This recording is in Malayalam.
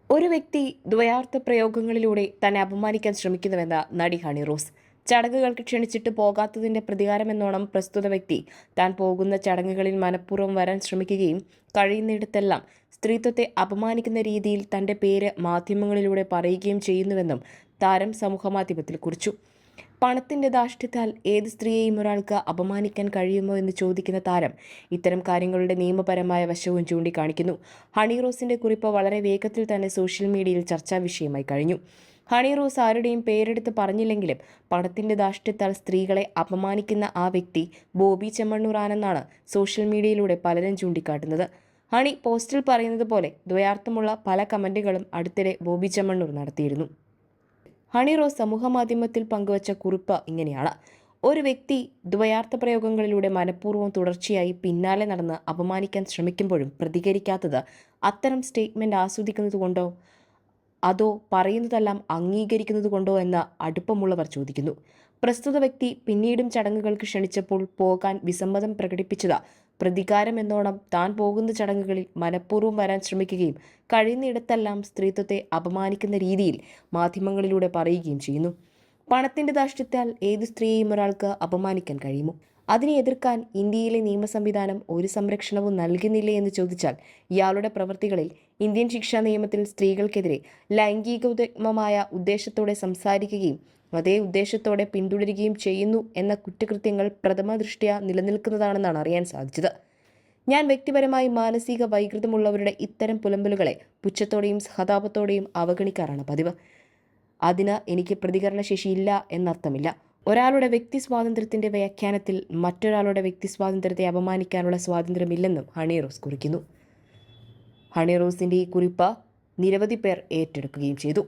ഒരു വ്യക്തി ദ്വയാർത്ഥ പ്രയോഗങ്ങളിലൂടെ തന്നെ അപമാനിക്കാൻ ശ്രമിക്കുന്നുവെന്ന നടി ഹണി റോസ്. ചടങ്ങുകൾക്ക് ക്ഷണിച്ചിട്ട് പോകാത്തതിന്റെ പ്രതികാരമെന്നോണം പ്രസ്തുത വ്യക്തി താൻ പോകുന്ന ചടങ്ങുകളിൽ മനഃപൂർവ്വം വരാൻ ശ്രമിക്കുകയും കഴിയുന്നിടത്തെല്ലാം സ്ത്രീത്വത്തെ അപമാനിക്കുന്ന രീതിയിൽ തന്റെ പേര് മാധ്യമങ്ങളിലൂടെ പറയുകയും ചെയ്യുന്നുവെന്നും താരം സമൂഹമാധ്യമത്തിൽ കുറിച്ചു. പണത്തിന്റെ ധാർഷ്ട്യത്താൽ ഏത് സ്ത്രീയെയും ഒരാൾക്ക് അപമാനിക്കാൻ കഴിയുമോ എന്ന് ചോദിക്കുന്ന താരം ഇത്തരം കാര്യങ്ങളുടെ നിയമപരമായ വശവും ചൂണ്ടിക്കാണിക്കുന്നു. ഹണി റോസിന്റെ കുറിപ്പ് വളരെ വേഗത്തിൽ തന്നെ സോഷ്യൽ മീഡിയയിൽ ചർച്ചാ വിഷയമായി കഴിഞ്ഞു. ഹണി റോസ് ആരുടെയും പേരെടുത്ത് പറഞ്ഞില്ലെങ്കിലും പണത്തിന്റെ ധാർഷ്ട്യത്താൽ സ്ത്രീകളെ അപമാനിക്കുന്ന ആ വ്യക്തി ബോബി ചെമ്മണ്ണൂർ ആണെന്നാണ് സോഷ്യൽ മീഡിയയിലൂടെ പലരും ചൂണ്ടിക്കാട്ടുന്നത്. ഹണി പോസ്റ്റിൽ പറയുന്നത് പോലെ ദ്വയാർത്ഥമുള്ള പല കമന്റുകളും അടുത്തിടെ ബോബി ചെമ്മണ്ണൂർ നടത്തിയിരുന്നു. ഹണി റോസ് സമൂഹമാധ്യമത്തിൽ പങ്കുവച്ച കുറിപ്പ് ഇങ്ങനെയാണ്: ഒരു വ്യക്തി ദ്വയാർത്ഥ പ്രയോഗങ്ങളിലൂടെ മനഃപൂർവ്വം തുടർച്ചയായി പിന്നാലെ നടന്ന് അപമാനിക്കാൻ ശ്രമിക്കുമ്പോഴും പ്രതികരിക്കാത്തത് അത്തരം സ്റ്റേറ്റ്മെന്റ് ആസ്വദിക്കുന്നതുകൊണ്ടോ അതോ പറയുന്നതെല്ലാം അംഗീകരിക്കുന്നതുകൊണ്ടോ എന്ന് അടുപ്പമുള്ളവർ ചോദിക്കുന്നു. പ്രസ്തുത വ്യക്തി പിന്നീടും ചടങ്ങുകൾക്ക് ക്ഷണിച്ചപ്പോൾ പോകാൻ വിസമ്മതം പ്രകടിപ്പിച്ചത് പ്രതികാരം എന്നോണം താൻ പോകുന്ന ചടങ്ങുകളിൽ മനഃപൂർവ്വം വരാൻ ശ്രമിക്കുകയും കഴിയുന്നിടത്തെല്ലാം സ്ത്രീത്വത്തെ അപമാനിക്കുന്ന രീതിയിൽ മാധ്യമങ്ങളിലൂടെ പറയുകയും ചെയ്യുന്നു. പണത്തിന്റെ ധാർഷ്ട്യത്താൽ ഏത് സ്ത്രീയെയും ഒരാൾക്ക് അപമാനിക്കാൻ കഴിയുമോ? അതിനെ എതിർക്കാൻ ഇന്ത്യയിലെ നിയമ സംവിധാനം ഒരു സംരക്ഷണവും നൽകുന്നില്ലേ എന്ന് ചോദിച്ചാൽ, ഇയാളുടെ പ്രവൃത്തികളിൽ ഇന്ത്യൻ ശിക്ഷാ നിയമത്തിൽ സ്ത്രീകൾക്കെതിരെ ലൈംഗികോദ്യമമായ ഉദ്ദേശത്തോടെ സംസാരിക്കുകയും അതേ ഉദ്ദേശത്തോടെ പിന്തുടരുകയും ചെയ്യുന്നു എന്ന കുറ്റകൃത്യങ്ങൾ പ്രഥമ ദൃഷ്ട്യാ നിലനിൽക്കുന്നതാണെന്നാണ് അറിയാൻ സാധിച്ചത്. ഞാൻ വ്യക്തിപരമായി മാനസിക വൈകൃതമുള്ളവരുടെ ഇത്തരം പുലമ്പലുകളെ പുച്ഛത്തോടെയും സഹതാപത്തോടെയും അവഗണിക്കാറാണ് പതിവ്. അതിന് എനിക്ക് പ്രതികരണശേഷിയില്ല എന്നർത്ഥമില്ല. ഒരാളുടെ വ്യക്തി സ്വാതന്ത്ര്യത്തിന്റെ വ്യാഖ്യാനത്തിൽ മറ്റൊരാളുടെ വ്യക്തി സ്വാതന്ത്ര്യത്തെ അപമാനിക്കാനുള്ള സ്വാതന്ത്ര്യമില്ലെന്നും ഹണി റോസ് കുറിക്കുന്നു. ഹണി റോസിന്റെ ഈ കുറിപ്പ് നിരവധി പേർ ഏറ്റെടുക്കുകയും ചെയ്തു.